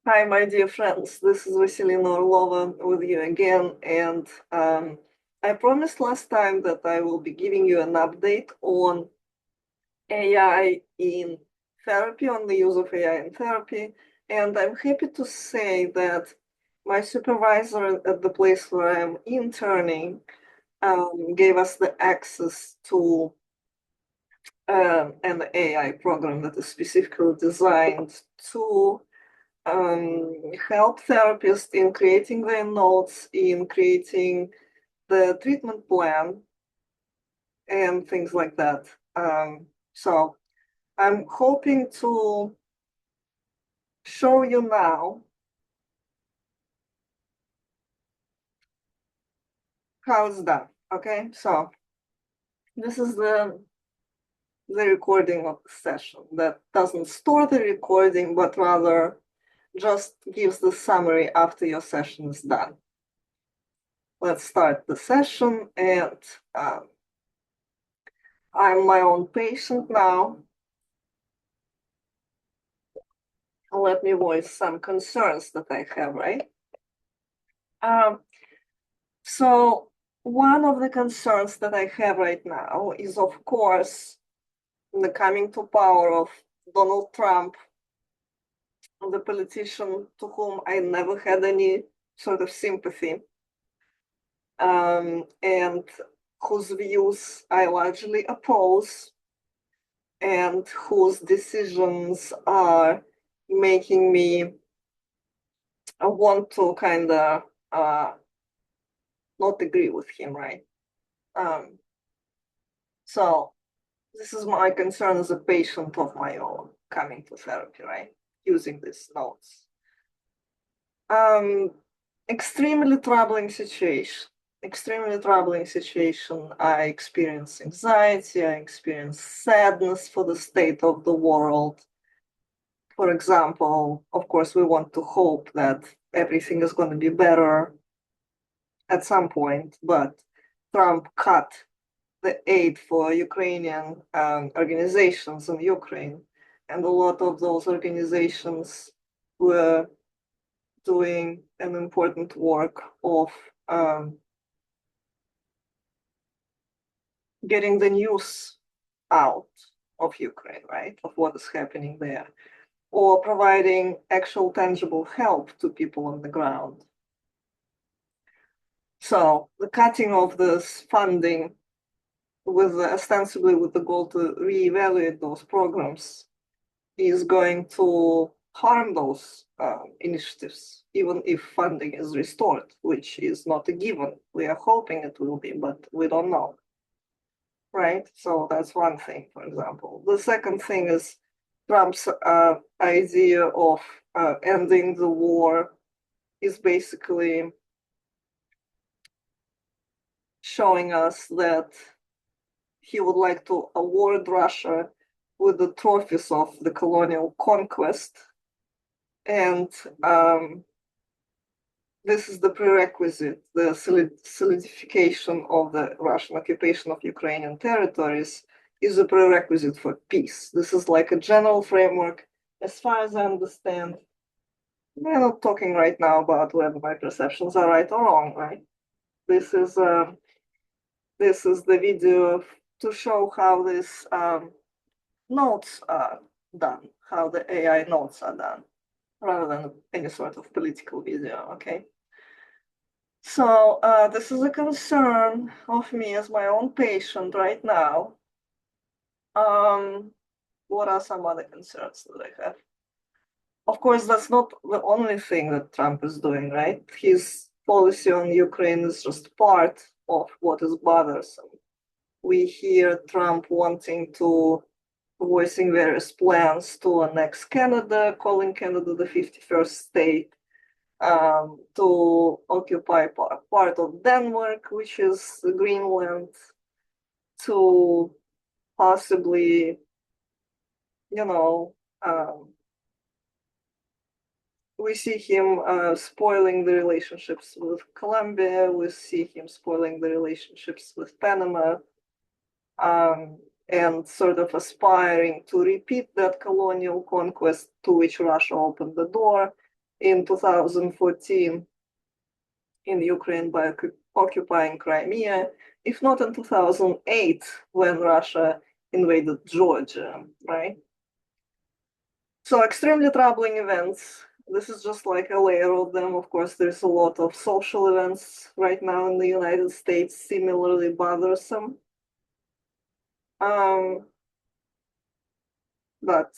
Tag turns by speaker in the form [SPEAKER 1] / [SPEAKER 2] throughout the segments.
[SPEAKER 1] Hi, my dear friends. This is Vasilina Orlova with you again. And I promised last time that I will be giving you an update on AI in therapy, on the use of AI in therapy. And I'm happy to say that my supervisor at the place where I'm interning gave us the access to an AI program that is specifically designed to help therapists in creating their notes, in creating the treatment plan, and things like that. So I'm hoping to show you now how it's done. Okay, so this is the recording of the session that doesn't store the recording, but rather just gives the summary after your session is done. Let's start the session, and I'm my own patient now. Let me voice some concerns that I have, right? So one of the concerns that I have right now is, of course, the coming to power of Donald Trump, the politician to whom I never had any sort of sympathy, and whose views I largely oppose, and whose decisions are making me want to kind of not agree with him, right? So this is my concern as a patient of my own coming to therapy, right? Using these notes. Extremely troubling situation. Extremely troubling situation. I experience anxiety, I experience sadness for the state of the world. For example, of course, we want to hope that everything is going to be better at some point, but Trump cut the aid for Ukrainian organizations in Ukraine. And a lot of those organizations were doing an important work of getting the news out of Ukraine, right? Of what is happening there, or providing actual tangible help to people on the ground. So the cutting of this funding with ostensibly with the goal to reevaluate those programs is going to harm those initiatives, even if funding is restored, which is not a given. We are hoping it will be, but we don't know. Right? So that's one thing, for example. The second thing is Trump's idea of ending the war is basically showing us that he would like to award Russia with the trophies of the colonial conquest. And this is the prerequisite, the solidification of the Russian occupation of Ukrainian territories is a prerequisite for peace. This is like a general framework. As far as I understand, we're not talking right now about whether my perceptions are right or wrong, right? This is the video to show how these notes are done, how the AI notes are done, rather than any sort of political video, okay? So this is a concern of me as my own patient right now. What are some other concerns that I have? Of course, that's not the only thing that Trump is doing, right? His policy on Ukraine is just part of what is bothersome. We hear Trump wanting to voicing various plans to annex Canada, calling Canada the 51st state, to occupy part of Denmark, which is Greenland, to possibly, we see him spoiling the relationships with Colombia, we see him spoiling the relationships with Panama, and sort of aspiring to repeat that colonial conquest to which Russia opened the door in 2014 in Ukraine by occupying Crimea, if not in 2008 when Russia invaded Georgia, right? So extremely troubling events. This is just like a layer of them. Of course, there's a lot of social events right now in the United States, similarly bothersome. But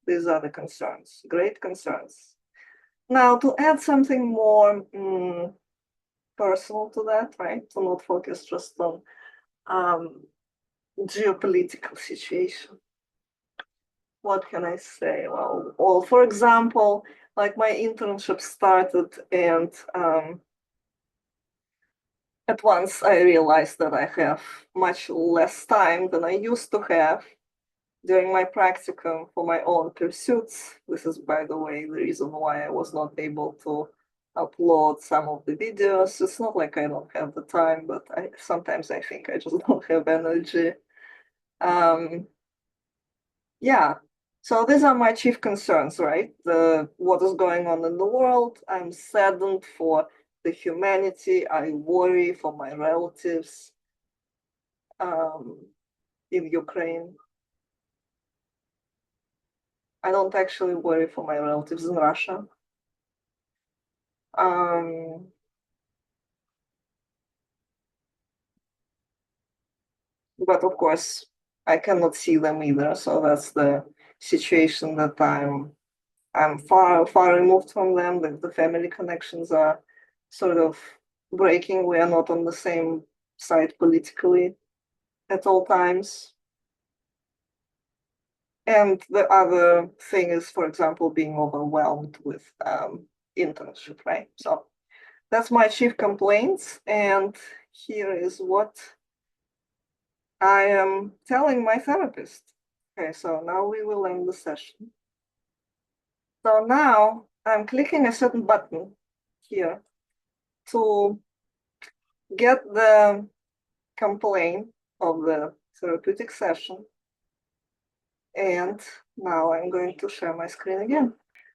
[SPEAKER 1] these are the concerns, great concerns. Now, to add something more personal to that, right? To not focus just on geopolitical situation. What can I say? Well, for example, like my internship started, and at once I realized that I have much less time than I used to have during my practicum for my own pursuits. This is, by the way, the reason why I was not able to upload some of the videos. It's not like I don't have the time, but sometimes I think I just don't have energy. Yeah, so these are my chief concerns, right? What is going on in the world. I'm saddened for the humanity. I worry for my relatives in Ukraine. I don't actually worry for my relatives in Russia. But of course, I cannot see them either. So that's the situation that I'm far removed from them. The family connections are sort of breaking. We are not on the same side politically at all times. And the other thing is, for example, being overwhelmed with internship, right? So that's my chief complaints. And here is what I am telling my therapist. Okay, so now we will end the session. So now I'm clicking a certain button here to get the complaint of the therapeutic session. And now I'm going to share my screen again.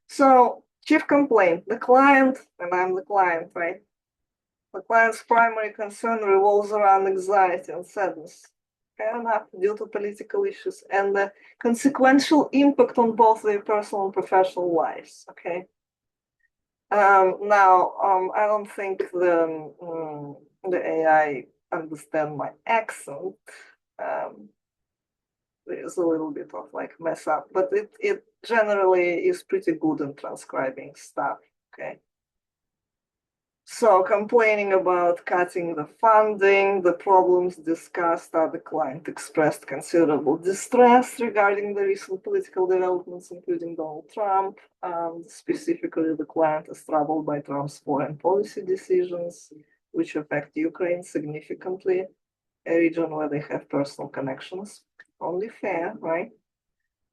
[SPEAKER 1] So chief complaint, the client, and I'm the client, right? The client's primary concern revolves around anxiety and sadness. Fair enough, due to political issues and the consequential impact on both their personal and professional lives. Okay. Now, I don't think the AI understand my accent. There's a little bit of like mess up, but it generally is pretty good in transcribing stuff. Okay. So complaining about cutting the funding, the problems discussed are the client expressed considerable distress regarding the recent political developments, including Donald Trump. Specifically, the client is troubled by Trump's foreign policy decisions, which affect Ukraine significantly, a region where they have personal connections. Only fair, right?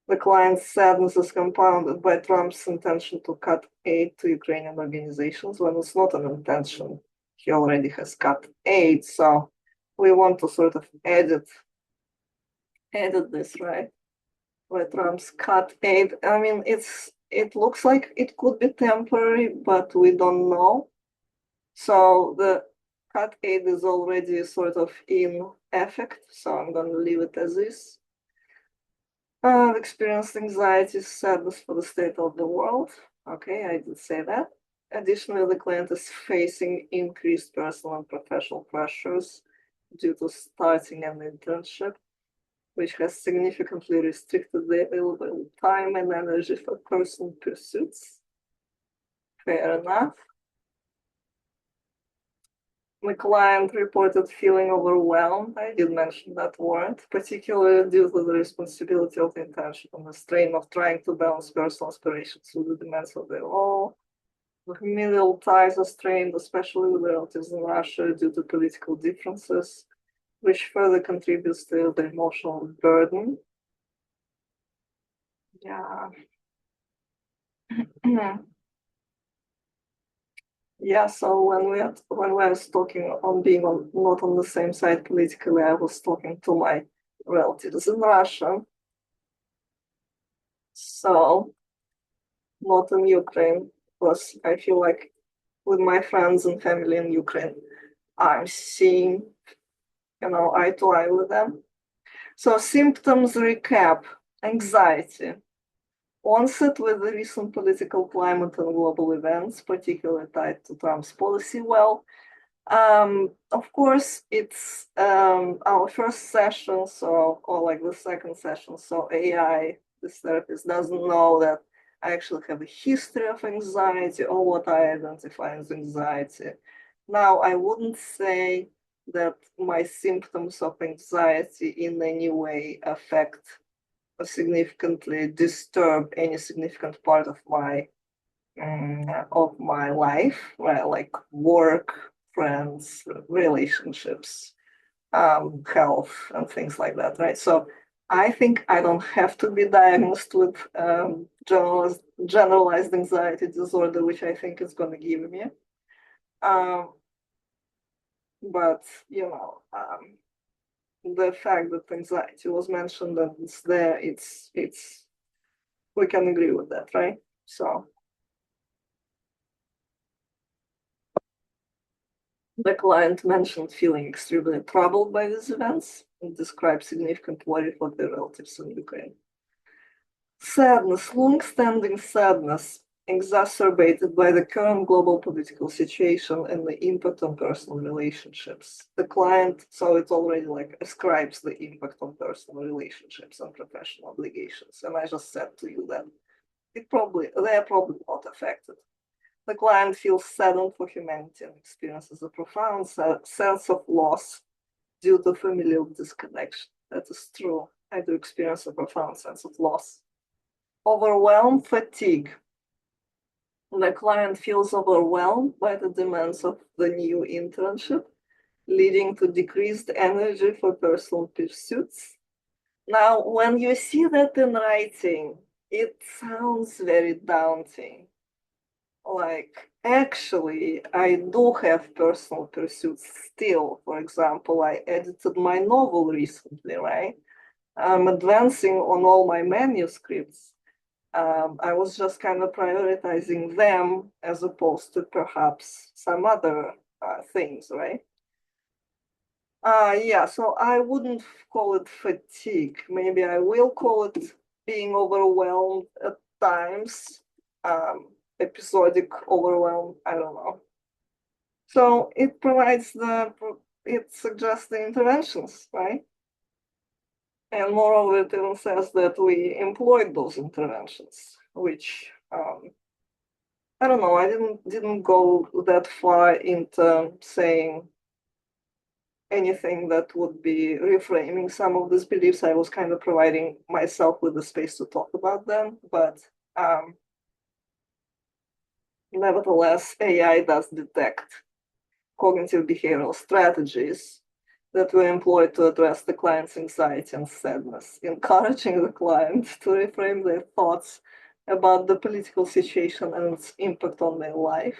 [SPEAKER 1] The client's sadness is compounded by Trump's intention to cut aid to Ukrainian organizations when it's not an intention. He already has cut aid, so we want to sort of edit this, right? Where Trump's cut aid. I mean, it looks like it could be temporary, but we don't know. So the cut aid is already sort of in effect, so I'm going to leave it as is. Experienced anxiety, sadness for the state of the world. Okay, I did say that. Additionally, the client is facing increased personal and professional pressures due to starting an internship, which has significantly restricted the available time and energy for personal pursuits. Fair enough. The client reported feeling overwhelmed. I did mention that word, particularly due to the responsibility of the internship and the strain of trying to balance personal aspirations with the demands of the role. The familial ties are strained, especially with relatives in Russia, due to political differences, which further contributes to the emotional burden. Yeah. Yeah, so when we was talking on being not on the same side politically, I was talking to my relatives in Russia. So not in Ukraine. Because I feel like with my friends and family in Ukraine, I'm seeing, eye to eye with them. So symptoms recap: anxiety, onset with the recent political climate and global events, particularly tied to Trump's policy. Well, of course, it's our first session, or like the second session. So AI, this therapist doesn't know that I actually have a history of anxiety or what I identify as anxiety. Now, I wouldn't say that my symptoms of anxiety in any way affect or significantly disturb any significant part of my life, right? Like work, friends, relationships, health, and things like that, right? So I think I don't have to be diagnosed with generalized anxiety disorder, which I think is going to give me. Um, but the fact that anxiety was mentioned and it's there, it's we can agree with that, right? So the client mentioned feeling extremely troubled by these events and described significant worry for their relatives in Ukraine. Sadness, long-standing sadness, exacerbated by the current global political situation and the impact on personal relationships. The client, so it already like ascribes the impact on personal relationships and professional obligations. And I just said to you that they're probably not affected. The client feels saddened for humanity and experiences a profound sense of loss due to familial disconnection. That is true. I do experience a profound sense of loss. Overwhelm, fatigue. The client feels overwhelmed by the demands of the new internship, leading to decreased energy for personal pursuits. Now, when you see that in writing, it sounds very daunting. Like, actually, I do have personal pursuits still. For example, I edited my novel recently, right? I'm advancing on all my manuscripts. I was just kind of prioritizing them as opposed to perhaps some other things, right? Yeah, so I wouldn't call it fatigue. Maybe I will call it being overwhelmed at times, episodic overwhelm, I don't know. So it suggests the interventions, right? And moreover, it even says that we employed those interventions, which I don't know. I didn't go that far into saying anything that would be reframing some of these beliefs. I was kind of providing myself with the space to talk about them, but nevertheless, AI does detect cognitive behavioral strategies that were employed to address the client's anxiety and sadness, encouraging the client to reframe their thoughts about the political situation and its impact on their life.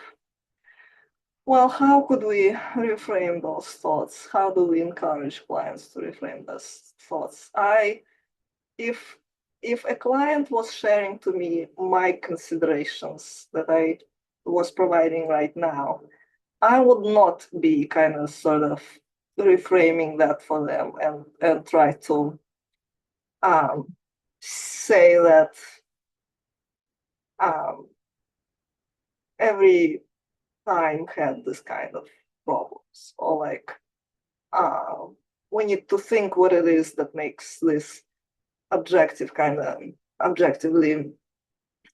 [SPEAKER 1] Well, how could we reframe those thoughts? How do we encourage clients to reframe those thoughts? If a client was sharing to me my considerations that I was providing right now, I would not be kind of sort of reframing that for them and try to say that um, every time had this kind of problems, or like we need to think what it is that makes this objectively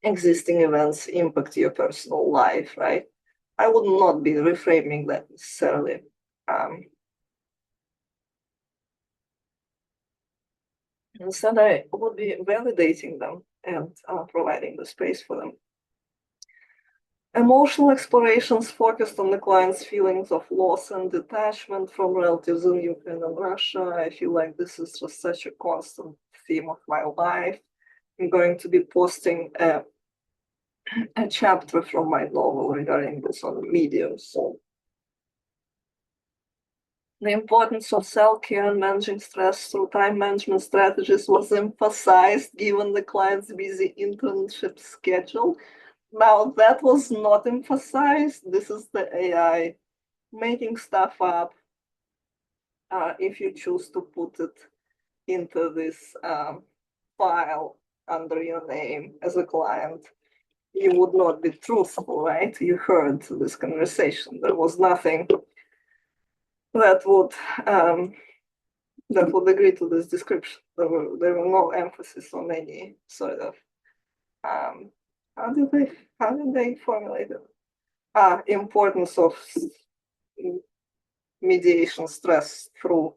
[SPEAKER 1] existing events impact your personal life, right? I would not be reframing that necessarily. Instead, I would be validating them and providing the space for them. Emotional explorations focused on the client's feelings of loss and detachment from relatives in Ukraine and Russia. I feel like this is just such a constant theme of my life. I'm going to be posting a chapter from my novel regarding this on Medium. So the importance of self-care and managing stress through time management strategies was emphasized given the client's busy internship schedule. Now, that was not emphasized. This is the AI making stuff up. If you choose to put it into this file under your name as a client, you would not be truthful, right? You heard this conversation. There was nothing that would agree to this description. There were no emphasis on any sort of how did they formulate it? Importance of mediation stress through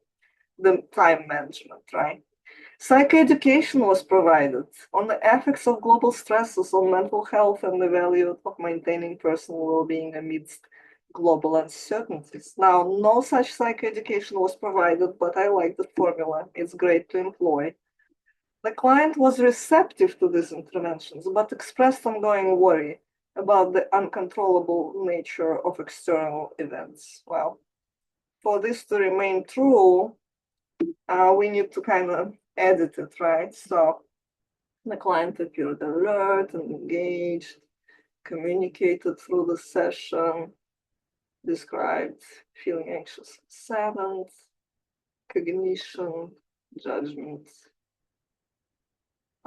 [SPEAKER 1] the time management, right? Psychoeducation was provided on the effects of global stresses on mental health and the value of maintaining personal well-being amidst global uncertainties. Now, no such psychoeducation was provided, but I like the formula. It's great to employ. The client was receptive to these interventions, but expressed ongoing worry about the uncontrollable nature of external events. Well, for this to remain true, we need to kind of edit it, right? So the client appeared alert and engaged, communicated through the session, described feeling anxious, saddened, cognition, judgment.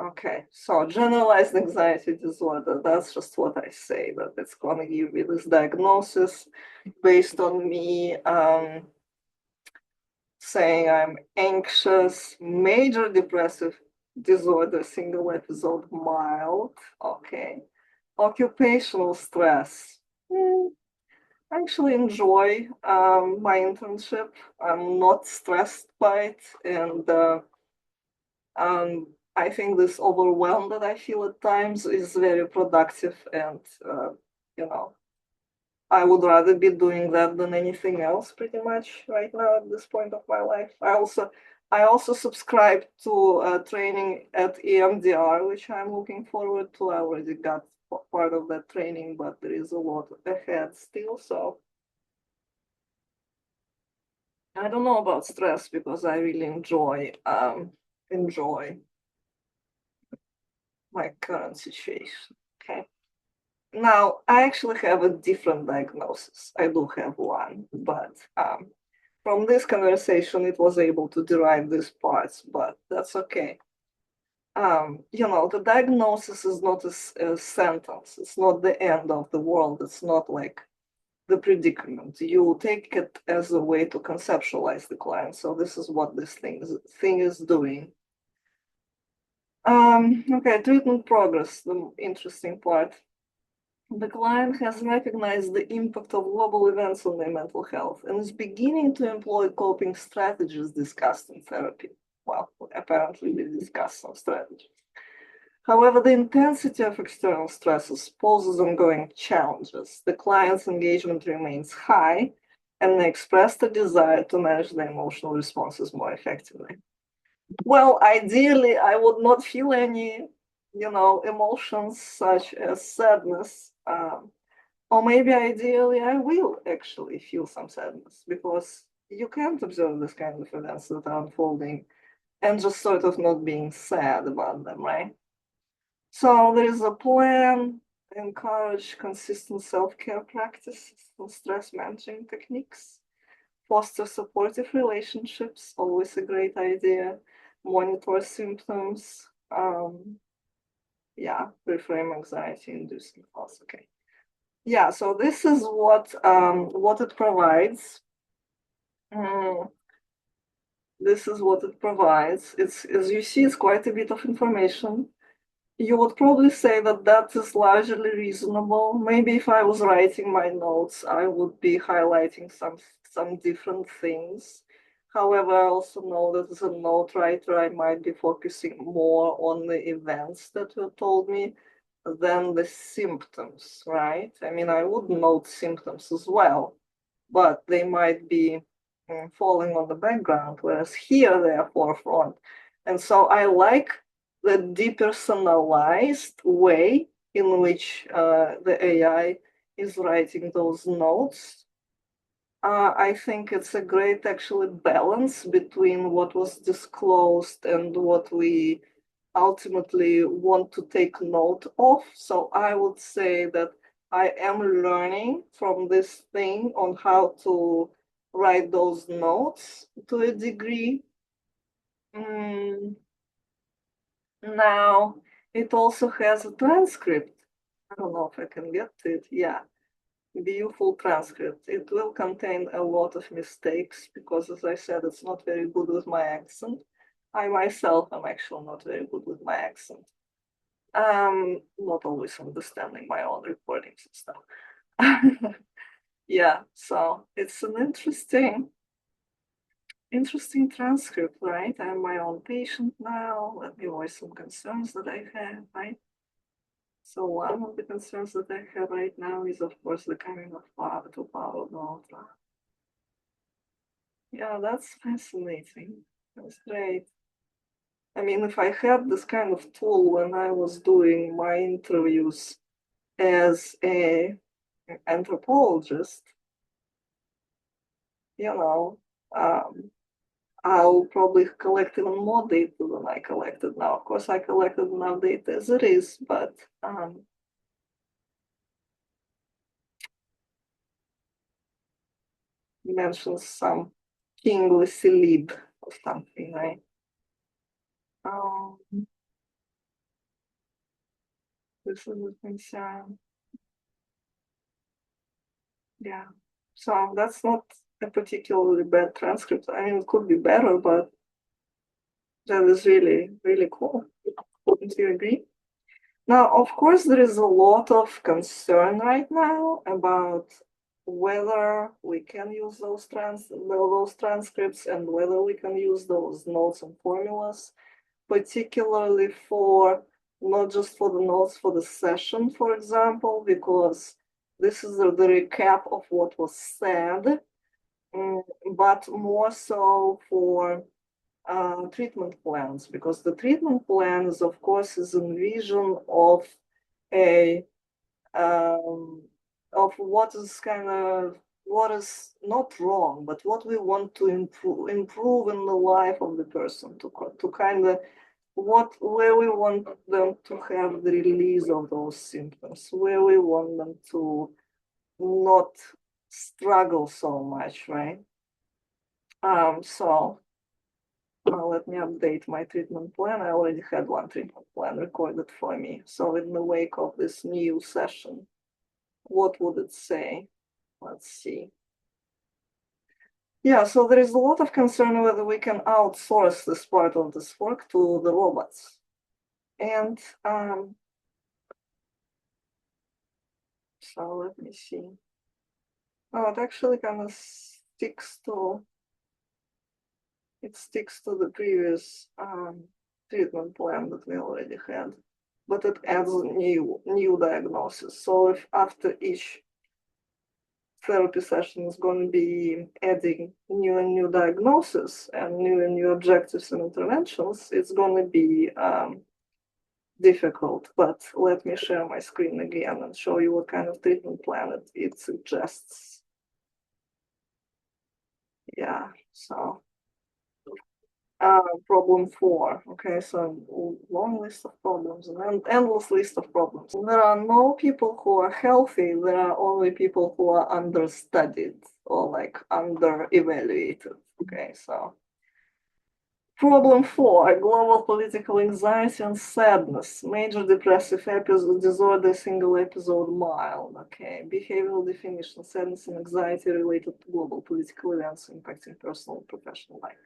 [SPEAKER 1] Okay, so generalized anxiety disorder, that's just what I say, that it's going to give you this diagnosis based on me saying I'm anxious, major depressive disorder, single episode, mild. Okay. Occupational stress. I actually enjoy my internship. I'm not stressed by it. And I think this overwhelm that I feel at times is very productive. And, you know, I would rather be doing that than anything else pretty much right now at this point of my life. I also subscribe to training at EMDR, which I'm looking forward to. I already got part of that training, but there is a lot ahead still. So I don't know about stress because I really enjoy my current situation. Okay. Now, I actually have a different diagnosis. I do have one, but from this conversation, it was able to derive these parts, but that's okay. The diagnosis is not a sentence. It's not the end of the world. It's not like the predicament. You take it as a way to conceptualize the client. So this is what this thing is doing. Okay, treatment progress, the interesting part. The client has recognized the impact of global events on their mental health and is beginning to employ coping strategies discussed in therapy. Well, apparently we discussed some strategies. However, the intensity of external stresses poses ongoing challenges. The client's engagement remains high, and they expressed a desire to manage their emotional responses more effectively. Well, ideally, I would not feel any, emotions such as sadness. Or maybe ideally, I will actually feel some sadness because you can't observe this kind of events that are unfolding and just sort of not being sad about them, right? So there is a plan, encourage consistent self-care practices and stress managing techniques, foster supportive relationships, always a great idea, monitor symptoms, reframe anxiety inducing thoughts. Okay. Yeah, so this is what it provides. This is what it provides. It's, as you see, it's quite a bit of information. You would probably say that that is largely reasonable. Maybe if I was writing my notes, I would be highlighting some different things. However, I also know that as a note writer, I might be focusing more on the events that you told me than the symptoms, right? I mean, I would note symptoms as well, but they might be falling on the background, whereas here they are forefront. And so I like the depersonalized way in which the AI is writing those notes. I think it's a great actually balance between what was disclosed and what we ultimately want to take note of. So I would say that I am learning from this thing on how to write those notes to a degree. Now, it also has a transcript. I don't know if I can get to it. Yeah, beautiful transcript. It will contain a lot of mistakes because, as I said, it's not very good with my accent. I myself am actually not very good with my accent. Not always understanding my own recordings and stuff. Yeah, so it's an interesting transcript, right? I'm my own patient now. Let me voice some concerns that I have, right? So one of the concerns that I have right now is, of course, the coming of Father to Power of Ultra. Yeah, that's fascinating. That's great. I mean, if I had this kind of tool when I was doing my interviews as a anthropologist, you know, I'll probably collect even more data than I collected now. Of course, I collected enough data as it is, but you mentioned some kingly celeb or something, right? Um, this is a concern. Yeah. So that's not a particularly bad transcript. I mean, it could be better, but that is really, really cool. Wouldn't you agree? Now, of course, there is a lot of concern right now about whether we can use those transcripts and whether we can use those notes and formulas, particularly for not just for the notes for the session, for example, because this is the recap of what was said, but more so for treatment plans, because the treatment plans, of course, is a vision of a of what is not wrong, but what we want to improve in the life of the person, to kind of where we want them to have the release of those symptoms, where we want them to not struggle so much, right? So let me update my treatment plan. I already had one treatment plan recorded for me. So in the wake of this new session, what would it say? Let's see. Yeah, so there is a lot of concern whether we can outsource this part of this work to the robots. And so let me see. Oh, it actually kind of sticks to the previous treatment plan that we already had, but it adds new diagnosis. So if after each therapy session is going to be adding new and new diagnosis and new objectives and interventions, it's going to be difficult. But let me share my screen again and show you what kind of treatment plan it suggests. Yeah, so problem 4. Okay, so long list of problems, an endless list of problems. There are no people who are healthy. There are only people who are understudied or like under evaluated. Okay, so problem 4: global political anxiety and sadness, major depressive episode disorder, single episode, mild. Okay, behavioral definition: sadness and anxiety related to global political events impacting personal and professional life.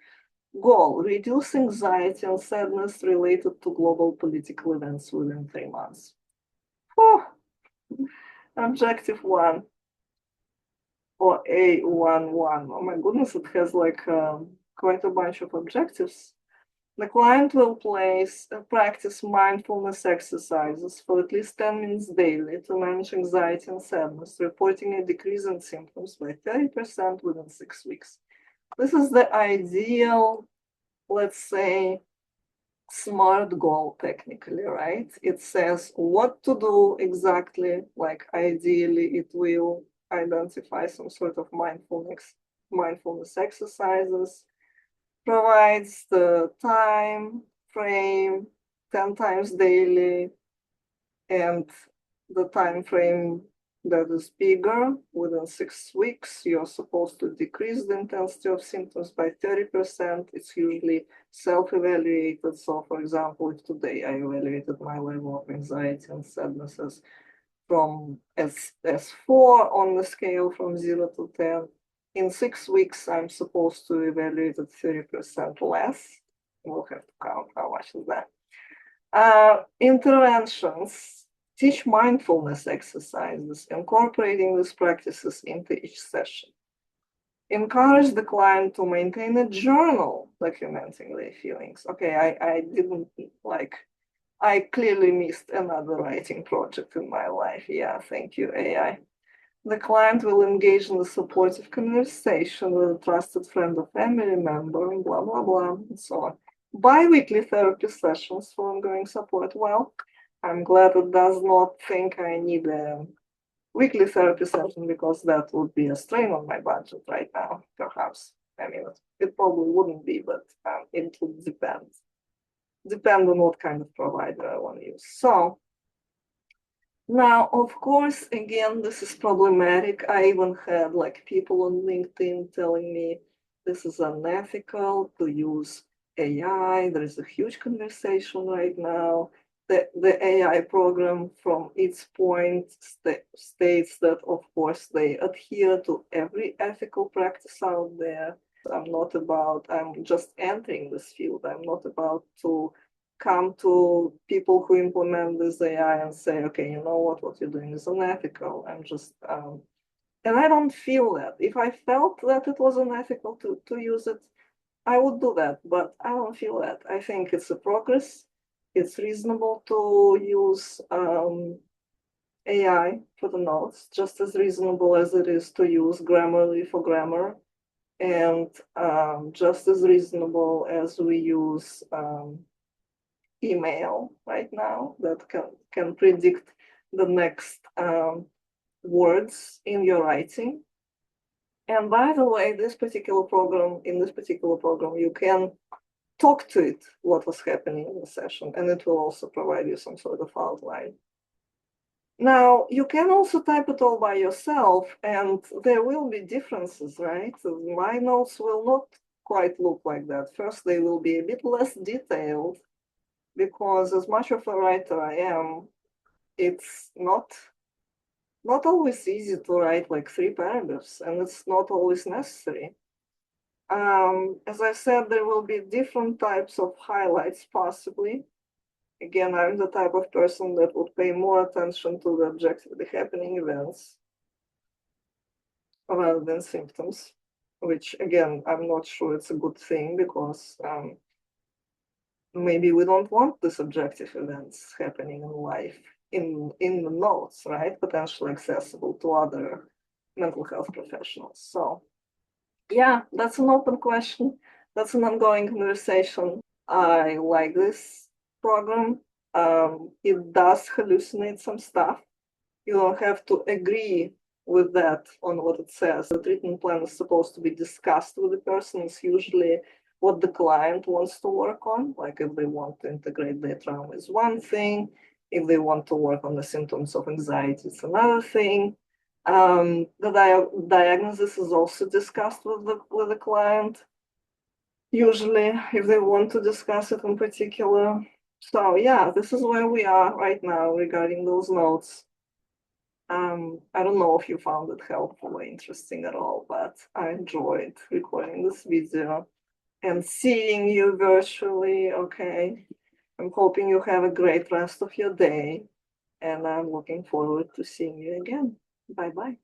[SPEAKER 1] Goal: reduce anxiety and sadness related to global political events within 3 months. Oh, objective 1 or A11. Oh my goodness, it has like quite a bunch of objectives. The client will practice mindfulness exercises for at least 10 minutes daily to manage anxiety and sadness, reporting a decrease in symptoms by 30% within 6 weeks. This is the ideal, let's say, SMART goal technically, right? It says what to do exactly, like ideally it will identify some sort of mindfulness exercises, provides the time frame, 10 times daily, and the time frame that is bigger, within 6 weeks, you're supposed to decrease the intensity of symptoms by 30%. It's usually self-evaluated. So, for example, if today I evaluated my level of anxiety and sadness as 4 on the scale from 0 to 10, in 6 weeks, I'm supposed to evaluate it 30% less. We'll have to count how much is that. Interventions: teach mindfulness exercises, incorporating these practices into each session. Encourage the client to maintain a journal documenting their feelings. Okay, I didn't I clearly missed another writing project in my life. Yeah, thank you, AI. The client will engage in a supportive conversation with a trusted friend or family member, and blah, blah, blah, and so on. Bi-weekly therapy sessions for ongoing support. Well, I'm glad it does not think I need a weekly therapy session, because that would be a strain on my budget right now, perhaps. I mean, it probably wouldn't be, but it would depend on what kind of provider I want to use. So now, of course, again, this is problematic. I even had people on LinkedIn telling me this is unethical to use AI. There is a huge conversation right now. The AI program, from its point, states that, of course, they adhere to every ethical practice out there. I'm just entering this field. I'm not about to come to people who implement this AI and say, okay, you know what you're doing is unethical. I'm just, and I don't feel that. If I felt that it was unethical to use it, I would do that, but I don't feel that. I think it's a progress. It's reasonable to use AI for the notes, just as reasonable as it is to use Grammarly for grammar, and just as reasonable as we use email right now that can predict the next words in your writing. And by the way, in this particular program, you can talk to it what was happening in the session, and it will also provide you some sort of outline. Now, you can also type it all by yourself, and there will be differences, right? So my notes will not quite look like that. First, they will be a bit less detailed, because as much of a writer I am, it's not always easy to write 3 paragraphs, and it's not always necessary. As I said, there will be different types of highlights, possibly. Again, I'm the type of person that would pay more attention to the objectively happening events rather than symptoms, which, again, I'm not sure it's a good thing, because maybe we don't want the subjective events happening in life in the notes, right? Potentially accessible to other mental health professionals. So yeah, that's an open question. That's an ongoing conversation. I like this program. It does hallucinate some stuff. You don't have to agree with that on what it says. The treatment plan is supposed to be discussed with the person. It's usually what the client wants to work on. Like, if they want to integrate their trauma is one thing. If they want to work on the symptoms of anxiety, it's another thing. The diagnosis is also discussed with the client, usually, if they want to discuss it in particular. So yeah, this is where we are right now regarding those notes. I don't know if you found it helpful or interesting at all, but I enjoyed recording this video and seeing you virtually. Okay, I'm hoping you have a great rest of your day, and I'm looking forward to seeing you again. Bye-bye.